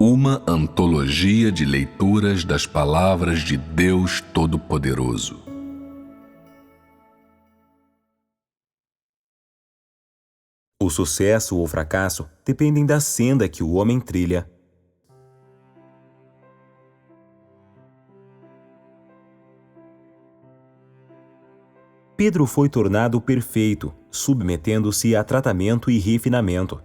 Uma antologia de leituras das palavras de Deus Todo-Poderoso. O sucesso ou fracasso dependem da senda que o homem trilha. Pedro foi tornado perfeito, submetendo-se a tratamento e refinamento.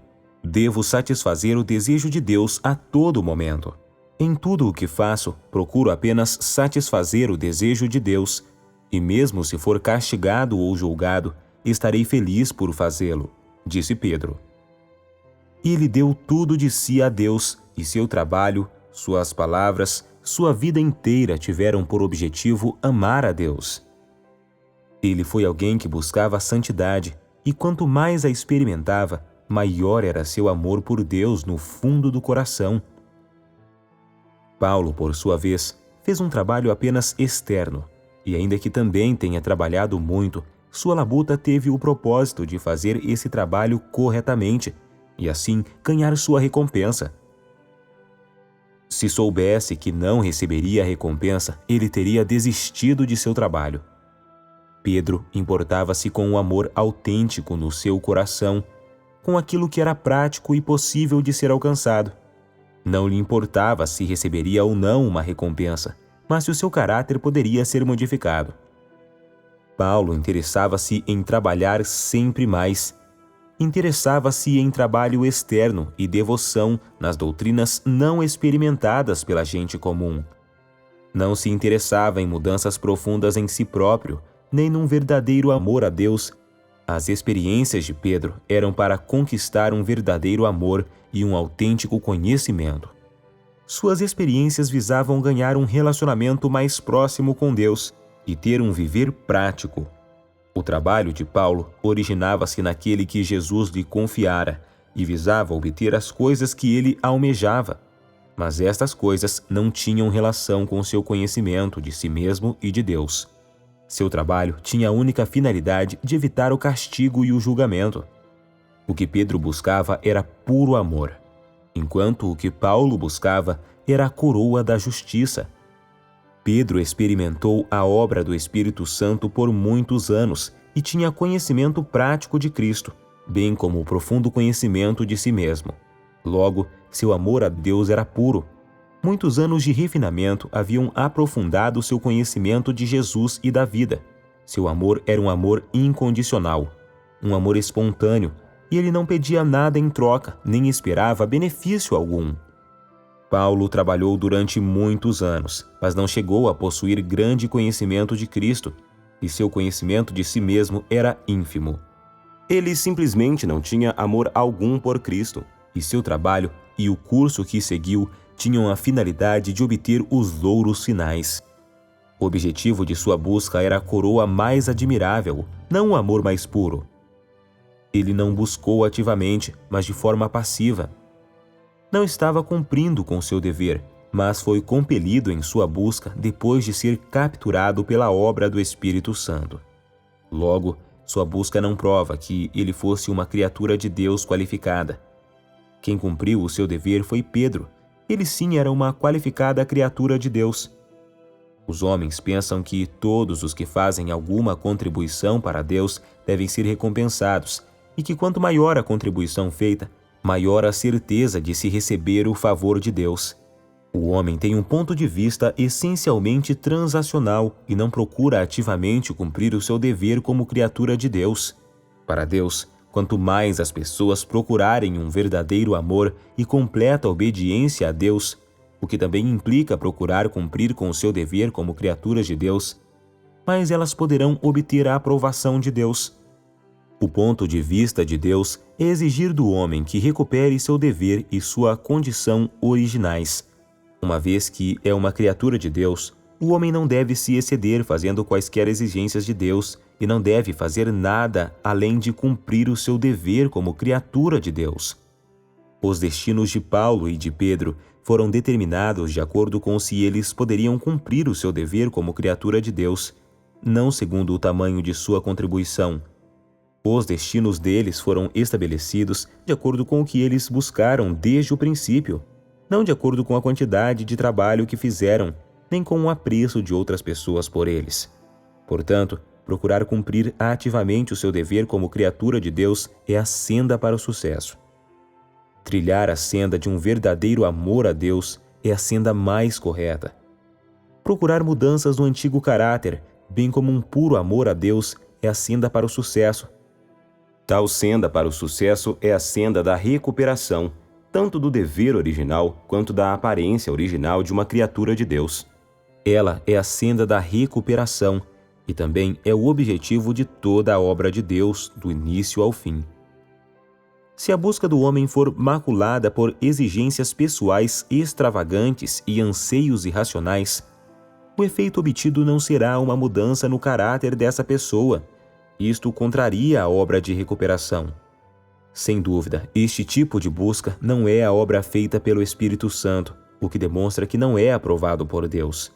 Devo satisfazer o desejo de Deus a todo momento. Em tudo o que faço, procuro apenas satisfazer o desejo de Deus, e mesmo se for castigado ou julgado, estarei feliz por fazê-lo, disse Pedro. Ele deu tudo de si a Deus, e seu trabalho, suas palavras, sua vida inteira tiveram por objetivo amar a Deus. Ele foi alguém que buscava a santidade, e quanto mais a experimentava, maior era seu amor por Deus no fundo do coração. Paulo, por sua vez, fez um trabalho apenas externo, e ainda que também tenha trabalhado muito, sua labuta teve o propósito de fazer esse trabalho corretamente, e assim ganhar sua recompensa. Se soubesse que não receberia a recompensa, ele teria desistido de seu trabalho. Pedro importava-se com o amor autêntico no seu coração, com aquilo que era prático e possível de ser alcançado. Não lhe importava se receberia ou não uma recompensa, mas se o seu caráter poderia ser modificado. Paulo interessava-se em trabalhar sempre mais. Interessava-se em trabalho externo e devoção nas doutrinas não experimentadas pela gente comum. Não se interessava em mudanças profundas em si próprio, nem num verdadeiro amor a Deus. As experiências de Pedro eram para conquistar um verdadeiro amor e um autêntico conhecimento. Suas experiências visavam ganhar um relacionamento mais próximo com Deus e ter um viver prático. O trabalho de Paulo originava-se naquele que Jesus lhe confiara e visava obter as coisas que ele almejava. Mas estas coisas não tinham relação com seu conhecimento de si mesmo e de Deus. Seu trabalho tinha a única finalidade de evitar o castigo e o julgamento. O que Pedro buscava era puro amor, enquanto o que Paulo buscava era a coroa da justiça. Pedro experimentou a obra do Espírito Santo por muitos anos e tinha conhecimento prático de Cristo, bem como o profundo conhecimento de si mesmo. Logo, seu amor a Deus era puro. Muitos anos de refinamento haviam aprofundado seu conhecimento de Jesus e da vida. Seu amor era um amor incondicional, um amor espontâneo, e ele não pedia nada em troca, nem esperava benefício algum. Paulo trabalhou durante muitos anos, mas não chegou a possuir grande conhecimento de Cristo, e seu conhecimento de si mesmo era ínfimo. Ele simplesmente não tinha amor algum por Cristo, e seu trabalho e o curso que seguiu tinham a finalidade de obter os louros finais. O objetivo de sua busca era a coroa mais admirável, não o amor mais puro. Ele não buscou ativamente, mas de forma passiva. Não estava cumprindo com seu dever, mas foi compelido em sua busca depois de ser capturado pela obra do Espírito Santo. Logo, sua busca não prova que ele fosse uma criatura de Deus qualificada. Quem cumpriu o seu dever foi Pedro. Ele sim era uma qualificada criatura de Deus. Os homens pensam que todos os que fazem alguma contribuição para Deus devem ser recompensados, e que quanto maior a contribuição feita, maior a certeza de se receber o favor de Deus. O homem tem um ponto de vista essencialmente transacional e não procura ativamente cumprir o seu dever como criatura de Deus. Para Deus, quanto mais as pessoas procurarem um verdadeiro amor e completa obediência a Deus, o que também implica procurar cumprir com o seu dever como criaturas de Deus, mais elas poderão obter a aprovação de Deus. O ponto de vista de Deus é exigir do homem que recupere seu dever e sua condição originais. Uma vez que é uma criatura de Deus, o homem não deve se exceder fazendo quaisquer exigências de Deus e não deve fazer nada além de cumprir o seu dever como criatura de Deus. Os destinos de Paulo e de Pedro foram determinados de acordo com se eles poderiam cumprir o seu dever como criatura de Deus, não segundo o tamanho de sua contribuição. Os destinos deles foram estabelecidos de acordo com o que eles buscaram desde o princípio. não de acordo com a quantidade de trabalho que fizeram, nem com o apreço de outras pessoas por eles. Portanto, procurar cumprir ativamente o seu dever como criatura de Deus é a senda para o sucesso. Trilhar a senda de um verdadeiro amor a Deus é a senda mais correta. Procurar mudanças no antigo caráter, bem como um puro amor a Deus, é a senda para o sucesso. Tal senda para o sucesso é a senda da recuperação, tanto do dever original quanto da aparência original de uma criatura de Deus. Ela é a senda da recuperação e também é o objetivo de toda a obra de Deus, do início ao fim. Se a busca do homem for maculada por exigências pessoais extravagantes e anseios irracionais, o efeito obtido não será uma mudança no caráter dessa pessoa. Isto contraria a obra de recuperação. Sem dúvida, este tipo de busca não é a obra feita pelo Espírito Santo, o que demonstra que não é aprovado por Deus.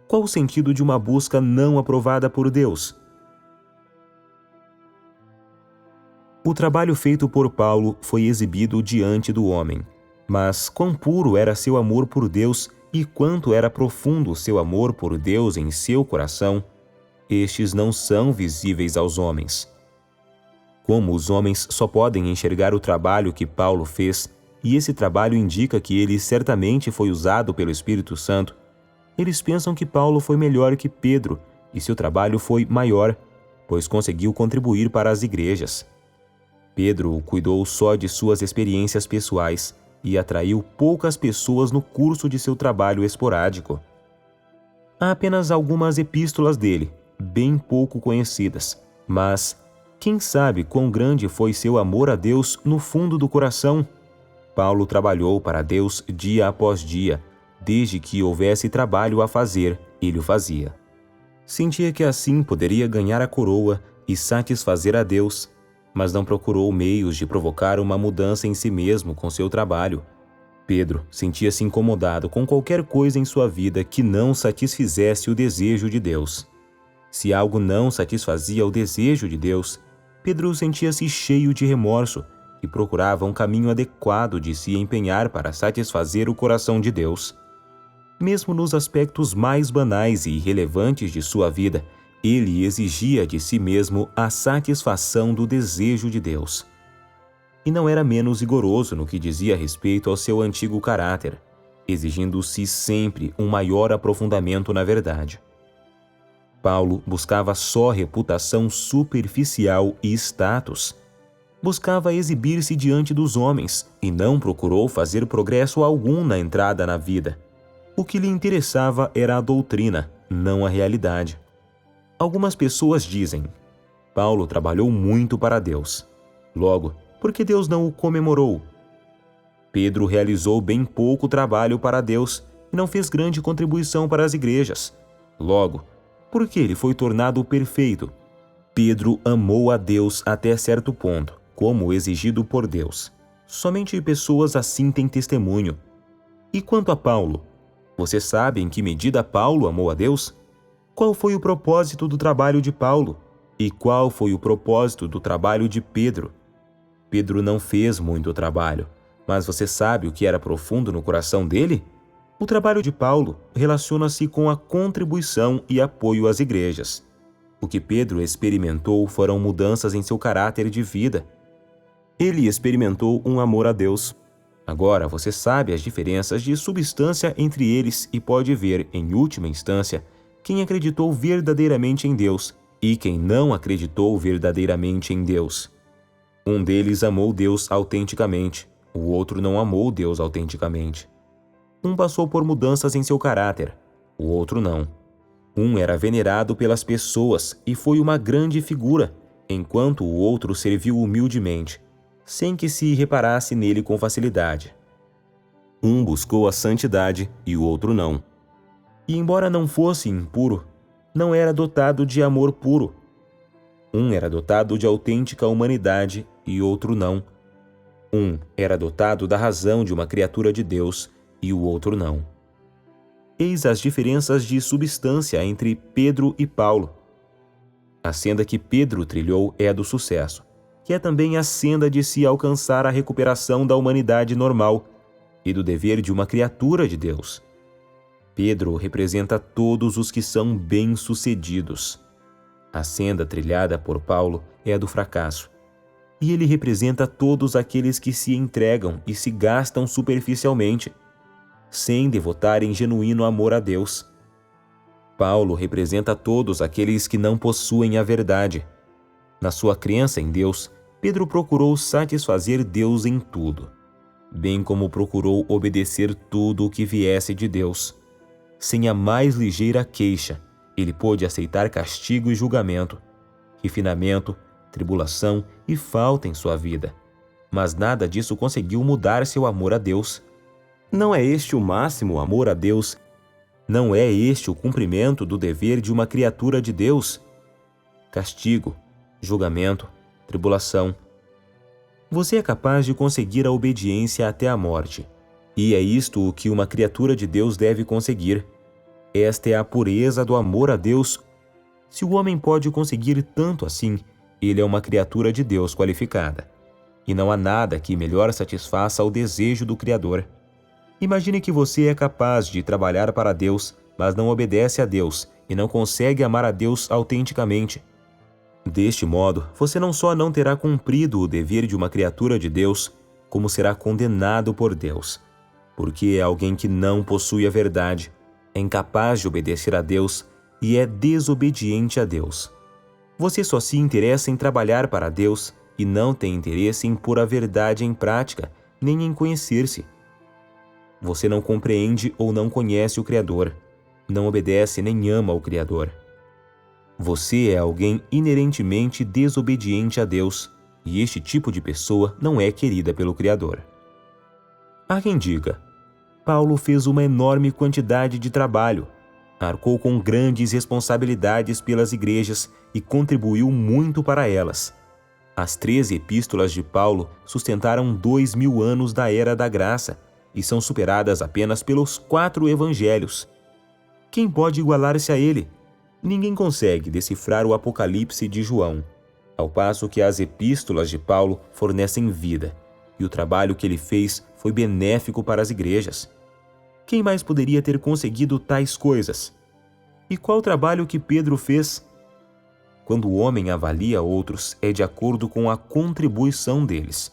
Qual o sentido de uma busca não aprovada por Deus? O trabalho feito por Paulo foi exibido diante do homem, mas quão puro era seu amor por Deus e quanto era profundo seu amor por Deus em seu coração, estes não são visíveis aos homens. Como os homens só podem enxergar o trabalho que Paulo fez, e esse trabalho indica que ele certamente foi usado pelo Espírito Santo, eles pensam que Paulo foi melhor que Pedro e seu trabalho foi maior, pois conseguiu contribuir para as igrejas. Pedro cuidou só de suas experiências pessoais e atraiu poucas pessoas no curso de seu trabalho esporádico. Há apenas algumas epístolas dele, bem pouco conhecidas, mas quem sabe quão grande foi seu amor a Deus no fundo do coração? Paulo trabalhou para Deus dia após dia. Desde que houvesse trabalho a fazer, ele o fazia. Sentia que assim poderia ganhar a coroa e satisfazer a Deus, mas não procurou meios de provocar uma mudança em si mesmo com seu trabalho. Pedro sentia-se incomodado com qualquer coisa em sua vida que não satisfizesse o desejo de Deus. Se algo não satisfazia o desejo de Deus, Pedro sentia-se cheio de remorso e procurava um caminho adequado de se empenhar para satisfazer o coração de Deus. Mesmo nos aspectos mais banais e irrelevantes de sua vida, ele exigia de si mesmo a satisfação do desejo de Deus. E não era menos rigoroso no que dizia respeito ao seu antigo caráter, exigindo-se sempre um maior aprofundamento na verdade. Paulo buscava só reputação superficial e status. Buscava exibir-se diante dos homens e não procurou fazer progresso algum na entrada na vida. O que lhe interessava era a doutrina, não a realidade. Algumas pessoas dizem: Paulo trabalhou muito para Deus. Logo, por que Deus não o comemorou? Pedro realizou bem pouco trabalho para Deus e não fez grande contribuição para as igrejas. Logo, por que ele foi tornado perfeito? Pedro amou a Deus até certo ponto, como exigido por Deus. Somente pessoas assim têm testemunho. E quanto a Paulo? Você sabe em que medida Paulo amou a Deus? Qual foi o propósito do trabalho de Paulo? E qual foi o propósito do trabalho de Pedro? Pedro não fez muito trabalho, mas você sabe o que era profundo no coração dele? O trabalho de Paulo relaciona-se com a contribuição e apoio às igrejas. O que Pedro experimentou foram mudanças em seu caráter de vida. Ele experimentou um amor a Deus. Agora você sabe as diferenças de substância entre eles e pode ver, em última instância, quem acreditou verdadeiramente em Deus e quem não acreditou verdadeiramente em Deus. Um deles amou Deus autenticamente, o outro não amou Deus autenticamente. Um passou por mudanças em seu caráter, o outro não. Um era venerado pelas pessoas e foi uma grande figura, enquanto o outro serviu humildemente, sem que se reparasse nele com facilidade. Um buscou a santidade e o outro não. E embora não fosse impuro, não era dotado de amor puro. Um era dotado de autêntica humanidade e outro não. Um era dotado da razão de uma criatura de Deus e o outro não. Eis as diferenças de substância entre Pedro e Paulo. A senda que Pedro trilhou é a do sucesso, que é também a senda de se alcançar a recuperação da humanidade normal. e do dever de uma criatura de Deus. Pedro representa todos os que são bem-sucedidos. A senda trilhada por Paulo é a do fracasso, e ele representa todos aqueles que se entregam e se gastam superficialmente, sem devotarem genuíno amor a Deus. Paulo representa todos aqueles que não possuem a verdade. Na sua crença em Deus, Pedro procurou satisfazer Deus em tudo, bem como procurou obedecer tudo o que viesse de Deus. Sem a mais ligeira queixa, ele pôde aceitar castigo e julgamento, refinamento, tribulação e falta em sua vida. Mas nada disso conseguiu mudar seu amor a Deus. Não é este o máximo amor a Deus? Não é este o cumprimento do dever de uma criatura de Deus? Castigo, julgamento, tribulação. Você é capaz de conseguir a obediência até a morte. E é isto o que uma criatura de Deus deve conseguir. Esta é a pureza do amor a Deus. Se o homem pode conseguir tanto assim, ele é uma criatura de Deus qualificada. E não há nada que melhor satisfaça o desejo do Criador. Imagine que você é capaz de trabalhar para Deus, mas não obedece a Deus e não consegue amar a Deus autenticamente. Deste modo, você não só não terá cumprido o dever de uma criatura de Deus, como será condenado por Deus, porque é alguém que não possui a verdade, é incapaz de obedecer a Deus e é desobediente a Deus. Você só se interessa em trabalhar para Deus e não tem interesse em pôr a verdade em prática, nem em conhecer-se. Você não compreende ou não conhece o Criador, não obedece nem ama o Criador. Você é alguém inerentemente desobediente a Deus, e este tipo de pessoa não é querida pelo Criador. Há quem diga: Paulo fez uma enorme quantidade de trabalho, arcou com grandes responsabilidades pelas igrejas e contribuiu muito para elas. As 13 epístolas de Paulo sustentaram 2000 anos da Era da Graça e são superadas apenas pelos 4 evangelhos. Quem pode igualar-se a ele? Ninguém consegue decifrar o Apocalipse de João, ao passo que as epístolas de Paulo fornecem vida, e o trabalho que ele fez foi benéfico para as igrejas. Quem mais poderia ter conseguido tais coisas? E qual trabalho que Pedro fez? Quando o homem avalia outros, é de acordo com a contribuição deles.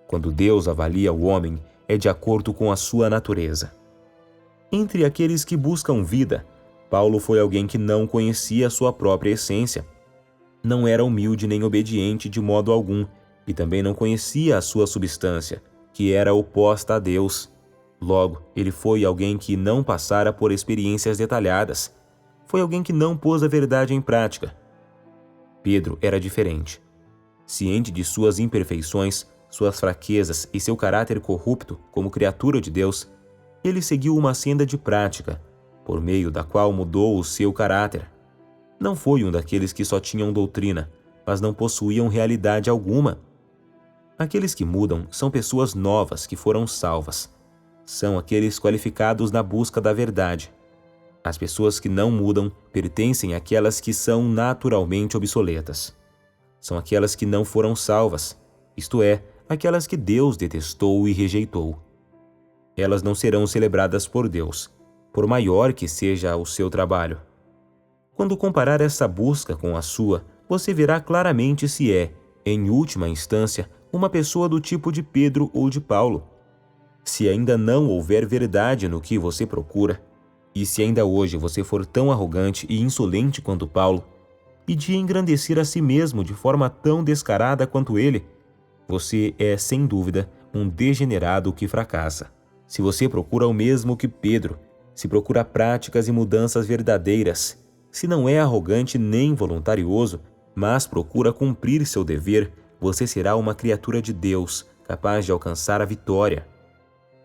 Quando Deus avalia o homem, é de acordo com a sua natureza. Entre aqueles que buscam vida, Paulo foi alguém que não conhecia a sua própria essência. Não era humilde nem obediente de modo algum, e também não conhecia a sua substância, que era oposta a Deus. Logo, ele foi alguém que não passara por experiências detalhadas. Foi alguém que não pôs a verdade em prática. Pedro era diferente. Ciente de suas imperfeições, suas fraquezas e seu caráter corrupto como criatura de Deus, ele seguiu uma senda de prática, por meio da qual mudou o seu caráter. Não foi um daqueles que só tinham doutrina, mas não possuíam realidade alguma. Aqueles que mudam são pessoas novas que foram salvas. São aqueles qualificados na busca da verdade. As pessoas que não mudam pertencem àquelas que são naturalmente obsoletas. São aquelas que não foram salvas, isto é, aquelas que Deus detestou e rejeitou. Elas não serão celebradas por Deus, por maior que seja o seu trabalho. Quando comparar essa busca com a sua, você verá claramente se é, em última instância, uma pessoa do tipo de Pedro ou de Paulo. Se ainda não houver verdade no que você procura, e se ainda hoje você for tão arrogante e insolente quanto Paulo, e de engrandecer a si mesmo de forma tão descarada quanto ele, você é, sem dúvida, um degenerado que fracassa. Se você procura o mesmo que Pedro, se procura práticas e mudanças verdadeiras, se não é arrogante nem voluntarioso, mas procura cumprir seu dever, você será uma criatura de Deus, capaz de alcançar a vitória.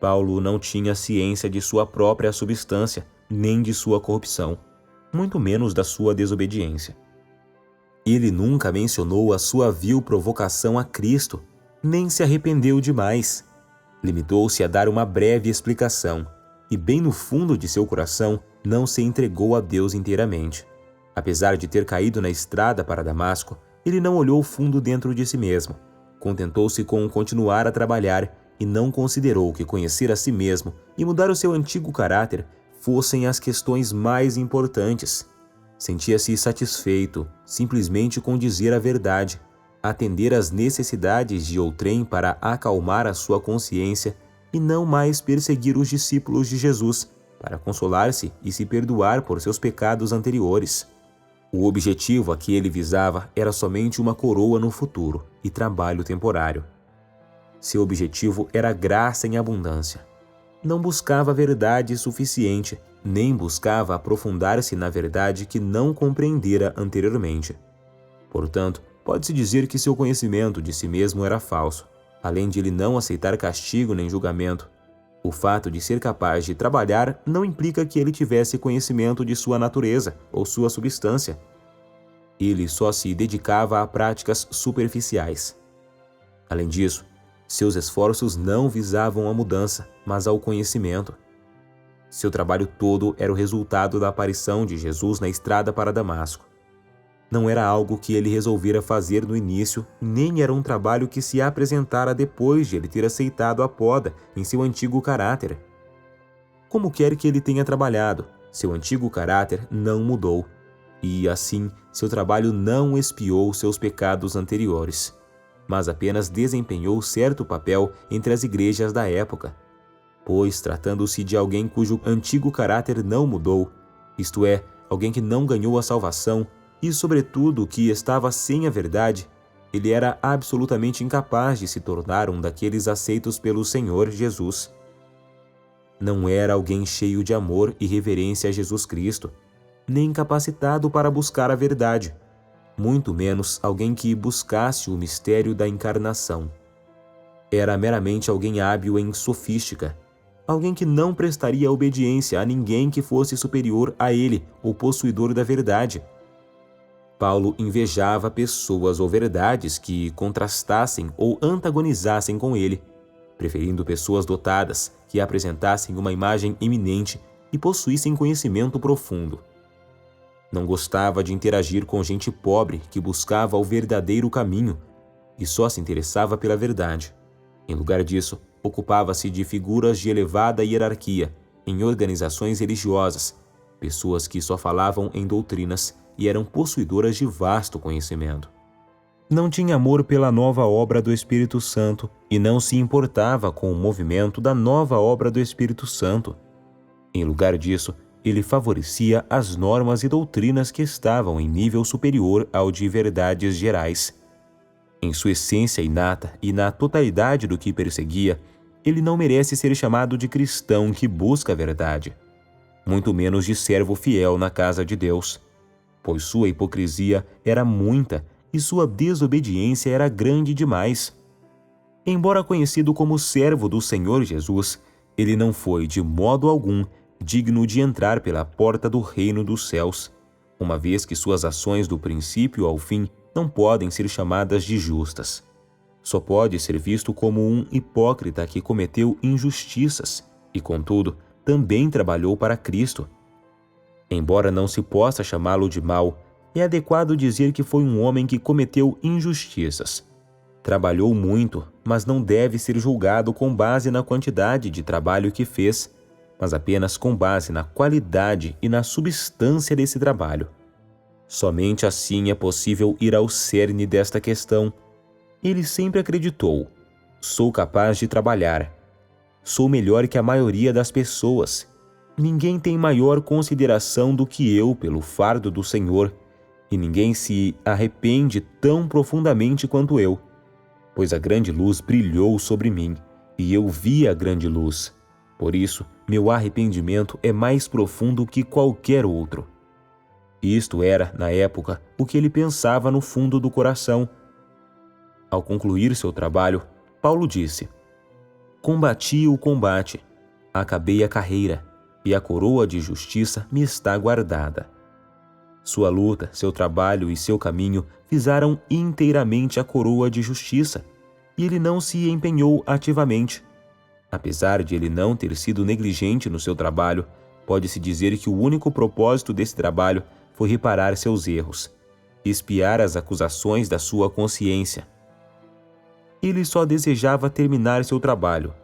Paulo não tinha ciência de sua própria substância, nem de sua corrupção, muito menos da sua desobediência. Ele nunca mencionou a sua vil provocação a Cristo, nem se arrependeu demais. Limitou-se a dar uma breve explicação, e bem no fundo de seu coração não se entregou a Deus inteiramente. Apesar de ter caído na estrada para Damasco, ele não olhou fundo dentro de si mesmo. Contentou-se com continuar a trabalhar e não considerou que conhecer a si mesmo e mudar o seu antigo caráter fossem as questões mais importantes. Sentia-se satisfeito simplesmente com dizer a verdade, atender às necessidades de outrem para acalmar a sua consciência e não mais perseguir os discípulos de Jesus para consolar-se e se perdoar por seus pecados anteriores. O objetivo a que ele visava era somente uma coroa no futuro e trabalho temporário. Seu objetivo era graça em abundância. Não buscava verdade suficiente, nem buscava aprofundar-se na verdade que não compreendera anteriormente. Portanto, pode-se dizer que seu conhecimento de si mesmo era falso. Além de ele não aceitar castigo nem julgamento, o fato de ser capaz de trabalhar não implica que ele tivesse conhecimento de sua natureza ou sua substância. Ele só se dedicava a práticas superficiais. Além disso, seus esforços não visavam a mudança, mas ao conhecimento. Seu trabalho todo era o resultado da aparição de Jesus na estrada para Damasco. Não era algo que ele resolvera fazer no início, nem era um trabalho que se apresentara depois de ele ter aceitado a poda em seu antigo caráter. Como quer que ele tenha trabalhado, seu antigo caráter não mudou, e assim seu trabalho não expiou seus pecados anteriores, mas apenas desempenhou certo papel entre as igrejas da época. Pois, tratando-se de alguém cujo antigo caráter não mudou, isto é, alguém que não ganhou a salvação, e, sobretudo, que estava sem a verdade, ele era absolutamente incapaz de se tornar um daqueles aceitos pelo Senhor Jesus. Não era alguém cheio de amor e reverência a Jesus Cristo, nem capacitado para buscar a verdade, muito menos alguém que buscasse o mistério da encarnação. Era meramente alguém hábil em sofística, alguém que não prestaria obediência a ninguém que fosse superior a ele, o possuidor da verdade. Paulo invejava pessoas ou verdades que contrastassem ou antagonizassem com ele, preferindo pessoas dotadas que apresentassem uma imagem eminente e possuíssem conhecimento profundo. Não gostava de interagir com gente pobre que buscava o verdadeiro caminho e só se interessava pela verdade. Em lugar disso, ocupava-se de figuras de elevada hierarquia em organizações religiosas, pessoas que só falavam em doutrinas e eram possuidoras de vasto conhecimento. Não tinha amor pela nova obra do Espírito Santo e não se importava com o movimento da nova obra do Espírito Santo. Em lugar disso, ele favorecia as normas e doutrinas que estavam em nível superior ao de verdades gerais. Em sua essência inata e na totalidade do que perseguia, ele não merece ser chamado de cristão que busca a verdade, muito menos de servo fiel na casa de Deus, pois sua hipocrisia era muita e sua desobediência era grande demais. Embora conhecido como servo do Senhor Jesus, ele não foi de modo algum digno de entrar pela porta do reino dos céus, uma vez que suas ações do princípio ao fim não podem ser chamadas de justas. Só pode ser visto como um hipócrita que cometeu injustiças e, contudo, também trabalhou para Cristo. Embora não se possa chamá-lo de mau, é adequado dizer que foi um homem que cometeu injustiças. Trabalhou muito, mas não deve ser julgado com base na quantidade de trabalho que fez, mas apenas com base na qualidade e na substância desse trabalho. Somente assim é possível ir ao cerne desta questão. Ele sempre acreditou: sou capaz de trabalhar. Sou melhor que a maioria das pessoas. Ninguém tem maior consideração do que eu pelo fardo do Senhor, e ninguém se arrepende tão profundamente quanto eu, pois a grande luz brilhou sobre mim, e eu vi a grande luz. Por isso, meu arrependimento é mais profundo que qualquer outro. Isto era, na época, o que ele pensava no fundo do coração. Ao concluir seu trabalho, Paulo disse: combati o combate, acabei a carreira, e a coroa de justiça me está guardada. Sua luta, seu trabalho e seu caminho visaram inteiramente a coroa de justiça, e ele não se empenhou ativamente. Apesar de ele não ter sido negligente no seu trabalho, pode-se dizer que o único propósito desse trabalho foi reparar seus erros, expiar as acusações da sua consciência. Ele só desejava terminar seu trabalho,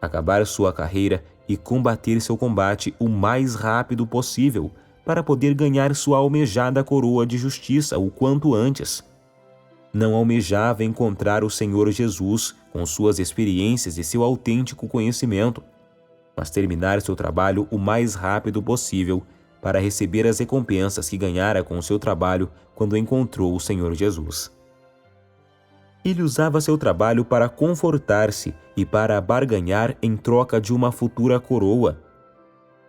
acabar sua carreira e combater seu combate o mais rápido possível para poder ganhar sua almejada coroa de justiça o quanto antes. Não almejava encontrar o Senhor Jesus com suas experiências e seu autêntico conhecimento, mas terminar seu trabalho o mais rápido possível para receber as recompensas que ganhara com seu trabalho quando encontrou o Senhor Jesus. Ele usava seu trabalho para confortar-se e para barganhar em troca de uma futura coroa.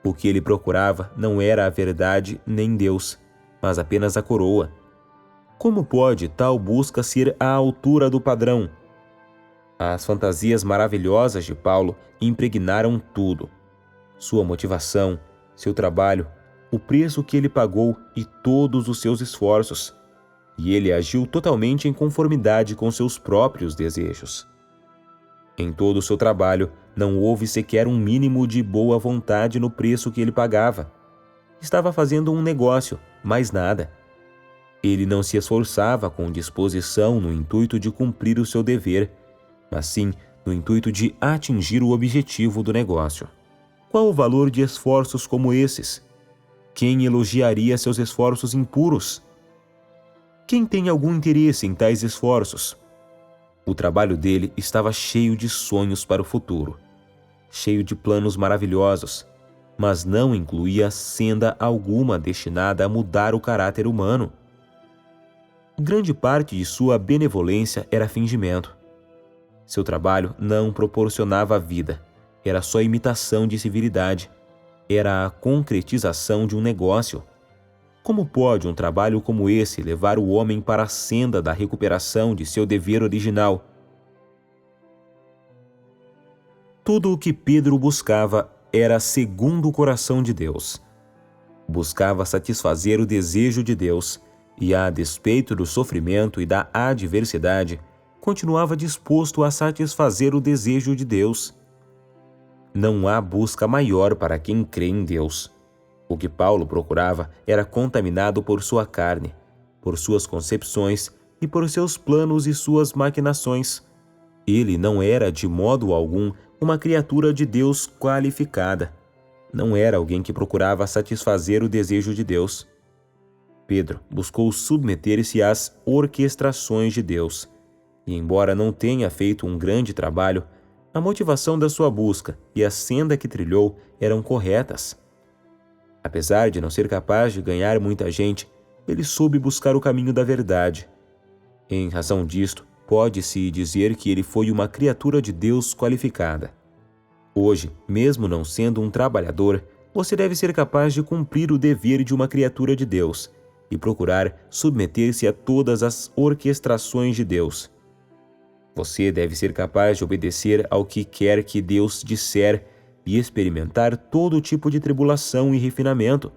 O que ele procurava não era a verdade nem Deus, mas apenas a coroa. Como pode tal busca ser à altura do padrão? As fantasias maravilhosas de Paulo impregnaram tudo. Sua motivação, seu trabalho, o preço que ele pagou e todos os seus esforços. E ele agiu totalmente em conformidade com seus próprios desejos. Em todo o seu trabalho, não houve sequer um mínimo de boa vontade no preço que ele pagava. Estava fazendo um negócio, mais nada. Ele não se esforçava com disposição no intuito de cumprir o seu dever, mas sim no intuito de atingir o objetivo do negócio. Qual o valor de esforços como esses? Quem elogiaria seus esforços impuros? Quem tem algum interesse em tais esforços? O trabalho dele estava cheio de sonhos para o futuro, cheio de planos maravilhosos, mas não incluía senda alguma destinada a mudar o caráter humano. Grande parte de sua benevolência era fingimento. Seu trabalho não proporcionava vida, era só imitação de civilidade, era a concretização de um negócio. Como pode um trabalho como esse levar o homem para a senda da recuperação de seu dever original? Tudo o que Pedro buscava era segundo o coração de Deus. Buscava satisfazer o desejo de Deus e, a despeito do sofrimento e da adversidade, continuava disposto a satisfazer o desejo de Deus. Não há busca maior para quem crê em Deus. O que Paulo procurava era contaminado por sua carne, por suas concepções e por seus planos e suas maquinações. Ele não era de modo algum uma criatura de Deus qualificada. Não era alguém que procurava satisfazer o desejo de Deus. Pedro buscou submeter-se às orquestrações de Deus. E embora não tenha feito um grande trabalho, a motivação da sua busca e a senda que trilhou eram corretas. Apesar de não ser capaz de ganhar muita gente, ele soube buscar o caminho da verdade. Em razão disto, pode-se dizer que ele foi uma criatura de Deus qualificada. Hoje, mesmo não sendo um trabalhador, você deve ser capaz de cumprir o dever de uma criatura de Deus e procurar submeter-se a todas as orquestrações de Deus. Você deve ser capaz de obedecer ao que quer que Deus disser e experimentar todo tipo de tribulação e refinamento.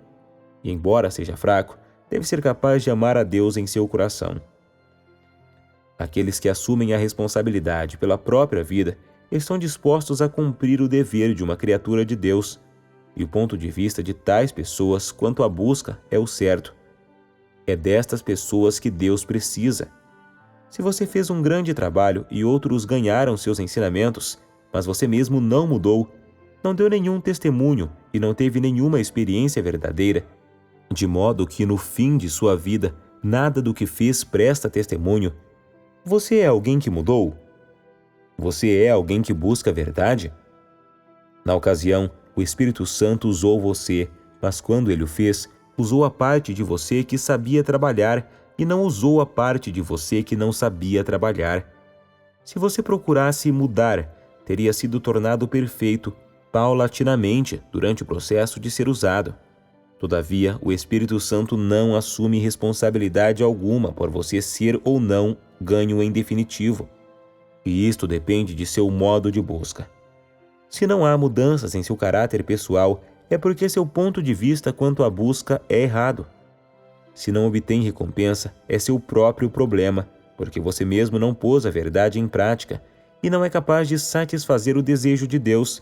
E, embora seja fraco, deve ser capaz de amar a Deus em seu coração. Aqueles que assumem a responsabilidade pela própria vida estão dispostos a cumprir o dever de uma criatura de Deus, e o ponto de vista de tais pessoas quanto à busca é o certo. É destas pessoas que Deus precisa. Se você fez um grande trabalho e outros ganharam seus ensinamentos, mas você mesmo não mudou, não deu nenhum testemunho e não teve nenhuma experiência verdadeira, de modo que no fim de sua vida nada do que fez presta testemunho, você é alguém que mudou? Você é alguém que busca a verdade? Na ocasião, o Espírito Santo usou você, mas quando ele o fez, usou a parte de você que sabia trabalhar e não usou a parte de você que não sabia trabalhar. Se você procurasse mudar, teria sido tornado perfeito paulatinamente durante o processo de ser usado. Todavia, o Espírito Santo não assume responsabilidade alguma por você ser ou não ganho em definitivo. E isto depende de seu modo de busca. Se não há mudanças em seu caráter pessoal, é porque seu ponto de vista quanto à busca é errado. Se não obtém recompensa, é seu próprio problema, porque você mesmo não pôs a verdade em prática e não é capaz de satisfazer o desejo de Deus.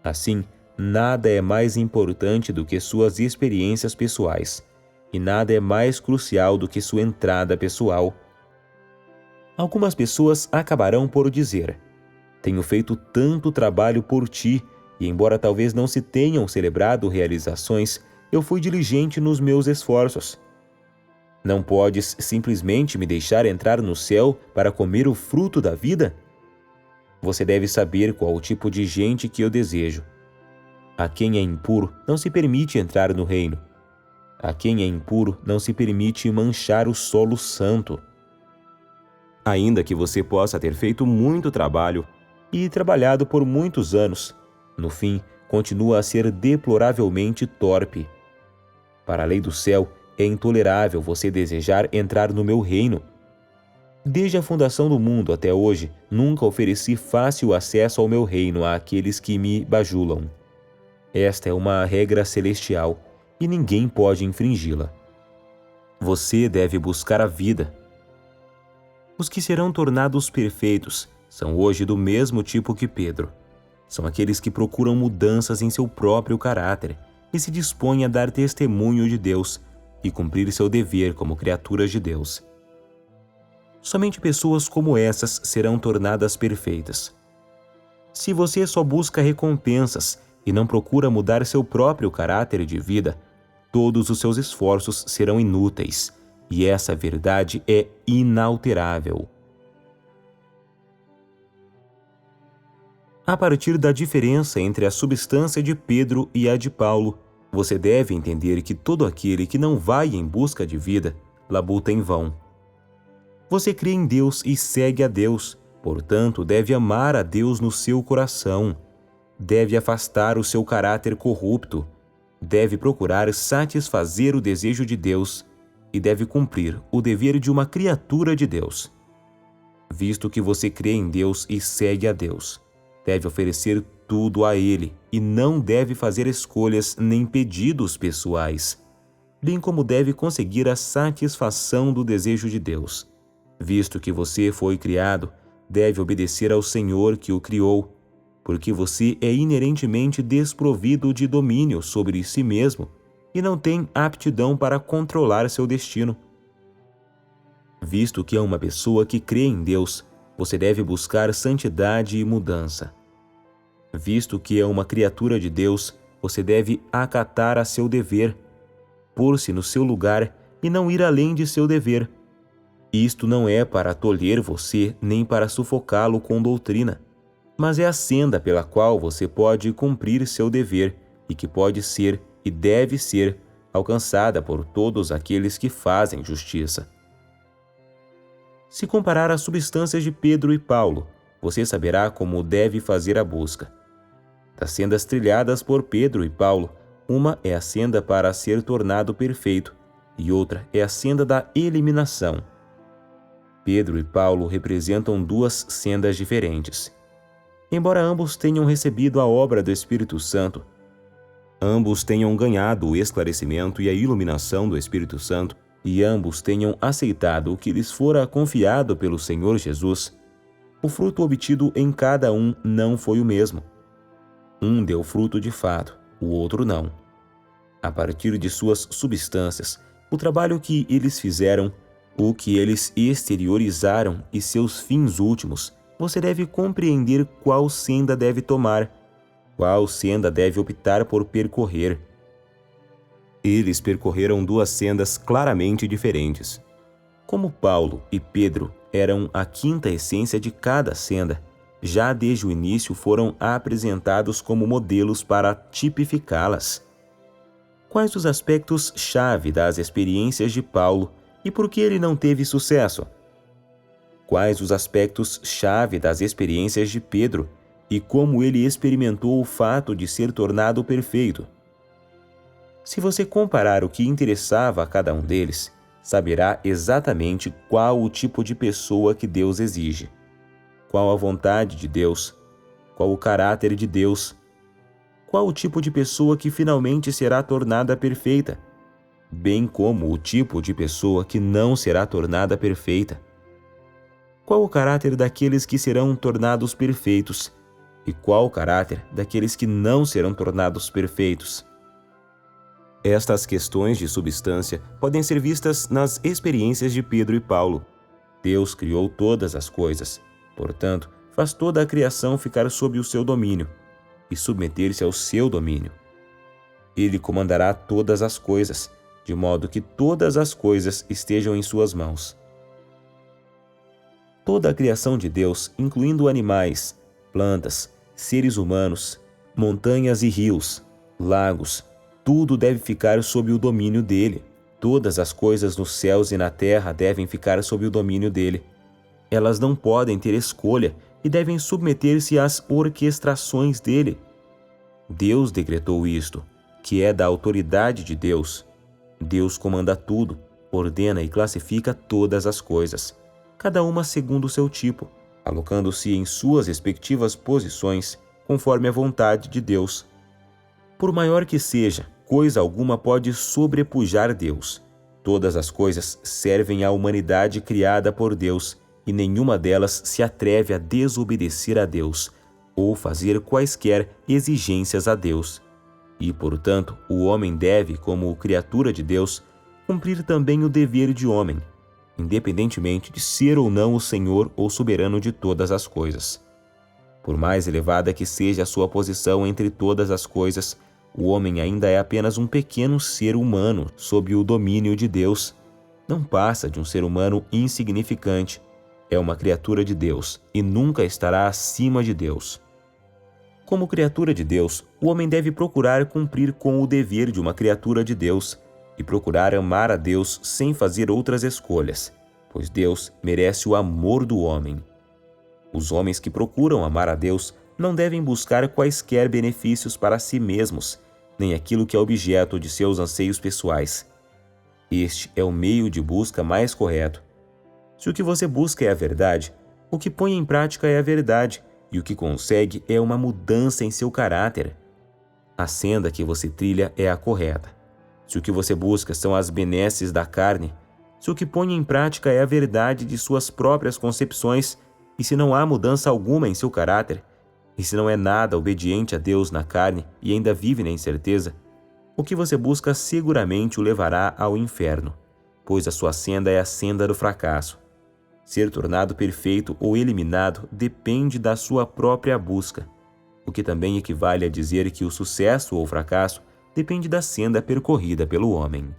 Assim, nada é mais importante do que suas experiências pessoais, e nada é mais crucial do que sua entrada pessoal. Algumas pessoas acabarão por dizer: tenho feito tanto trabalho por ti, e embora talvez não se tenham celebrado realizações, eu fui diligente nos meus esforços. Não podes simplesmente me deixar entrar no céu para comer o fruto da vida? Você deve saber qual o tipo de gente que eu desejo. A quem é impuro não se permite entrar no reino. A quem é impuro não se permite manchar o solo santo. Ainda que você possa ter feito muito trabalho e trabalhado por muitos anos, no fim, continua a ser deploravelmente torpe. Para a lei do céu, é intolerável você desejar entrar no meu reino. Desde a fundação do mundo até hoje, nunca ofereci fácil acesso ao meu reino àqueles que me bajulam. Esta é uma regra celestial e ninguém pode infringi-la. Você deve buscar a vida. Os que serão tornados perfeitos são hoje do mesmo tipo que Pedro. São aqueles que procuram mudanças em seu próprio caráter e se dispõem a dar testemunho de Deus e cumprir seu dever como criaturas de Deus. Somente pessoas como essas serão tornadas perfeitas. Se você só busca recompensas e não procura mudar seu próprio caráter de vida, todos os seus esforços serão inúteis, e essa verdade é inalterável. A partir da diferença entre a substância de Pedro e a de Paulo, você deve entender que todo aquele que não vai em busca de vida, labuta em vão. Você crê em Deus e segue a Deus, portanto, deve amar a Deus no seu coração. Deve afastar o seu caráter corrupto. Deve procurar satisfazer o desejo de Deus e deve cumprir o dever de uma criatura de Deus. Visto que você crê em Deus e segue a Deus, deve oferecer tudo a Ele e não deve fazer escolhas nem pedidos pessoais, bem como deve conseguir a satisfação do desejo de Deus. Visto que você foi criado, deve obedecer ao Senhor que o criou, porque você é inerentemente desprovido de domínio sobre si mesmo e não tem aptidão para controlar seu destino. Visto que é uma pessoa que crê em Deus, você deve buscar santidade e mudança. Visto que é uma criatura de Deus, você deve acatar a seu dever, pôr-se no seu lugar e não ir além de seu dever. Isto não é para tolher você nem para sufocá-lo com doutrina, mas é a senda pela qual você pode cumprir seu dever e que pode ser e deve ser alcançada por todos aqueles que fazem justiça. Se comparar as substâncias de Pedro e Paulo, você saberá como deve fazer a busca. Das sendas trilhadas por Pedro e Paulo, uma é a senda para ser tornado perfeito e outra é a senda da eliminação. Pedro e Paulo representam duas sendas diferentes. Embora ambos tenham recebido a obra do Espírito Santo, ambos tenham ganhado o esclarecimento e a iluminação do Espírito Santo, e ambos tenham aceitado o que lhes fora confiado pelo Senhor Jesus, o fruto obtido em cada um não foi o mesmo. Um deu fruto de fato, o outro não. A partir de suas substâncias, o trabalho que eles fizeram, o que eles exteriorizaram e seus fins últimos, você deve compreender qual senda deve tomar, qual senda deve optar por percorrer. Eles percorreram duas sendas claramente diferentes. Como Paulo e Pedro eram a quinta essência de cada senda, já desde o início foram apresentados como modelos para tipificá-las. Quais os aspectos-chave das experiências de Paulo e por que ele não teve sucesso? Quais os aspectos-chave das experiências de Pedro e como ele experimentou o fato de ser tornado perfeito? Se você comparar o que interessava a cada um deles, saberá exatamente qual o tipo de pessoa que Deus exige, qual a vontade de Deus, qual o caráter de Deus, qual o tipo de pessoa que finalmente será tornada perfeita, bem como o tipo de pessoa que não será tornada perfeita. Qual o caráter daqueles que serão tornados perfeitos e qual o caráter daqueles que não serão tornados perfeitos. Estas questões de substância podem ser vistas nas experiências de Pedro e Paulo. Deus criou todas as coisas, portanto, faz toda a criação ficar sob o seu domínio e submeter-se ao seu domínio. Ele comandará todas as coisas, de modo que todas as coisas estejam em suas mãos. Toda a criação de Deus, incluindo animais, plantas, seres humanos, montanhas e rios, lagos, tudo deve ficar sob o domínio dele. Todas as coisas nos céus e na terra devem ficar sob o domínio dele. Elas não podem ter escolha e devem submeter-se às orquestrações dele. Deus decretou isto, que é da autoridade de Deus. Deus comanda tudo, ordena e classifica todas as coisas, cada uma segundo o seu tipo, alocando-se em suas respectivas posições, conforme a vontade de Deus. Por maior que seja, coisa alguma pode sobrepujar Deus. Todas as coisas servem à humanidade criada por Deus, e nenhuma delas se atreve a desobedecer a Deus, ou fazer quaisquer exigências a Deus. E, portanto, o homem deve, como criatura de Deus, cumprir também o dever de homem, independentemente de ser ou não o Senhor ou soberano de todas as coisas. Por mais elevada que seja a sua posição entre todas as coisas, o homem ainda é apenas um pequeno ser humano sob o domínio de Deus. Não passa de um ser humano insignificante. É uma criatura de Deus e nunca estará acima de Deus. Como criatura de Deus, o homem deve procurar cumprir com o dever de uma criatura de Deus e procurar amar a Deus sem fazer outras escolhas, pois Deus merece o amor do homem. Os homens que procuram amar a Deus não devem buscar quaisquer benefícios para si mesmos, nem aquilo que é objeto de seus anseios pessoais. Este é o meio de busca mais correto. Se o que você busca é a verdade, o que põe em prática é a verdade, e o que consegue é uma mudança em seu caráter. A senda que você trilha é a correta. Se o que você busca são as benesses da carne, se o que põe em prática é a verdade de suas próprias concepções, e se não há mudança alguma em seu caráter, e se não é nada obediente a Deus na carne e ainda vive na incerteza, o que você busca seguramente o levará ao inferno, pois a sua senda é a senda do fracasso. Ser tornado perfeito ou eliminado depende da sua própria busca, o que também equivale a dizer que o sucesso ou fracasso depende da senda percorrida pelo homem.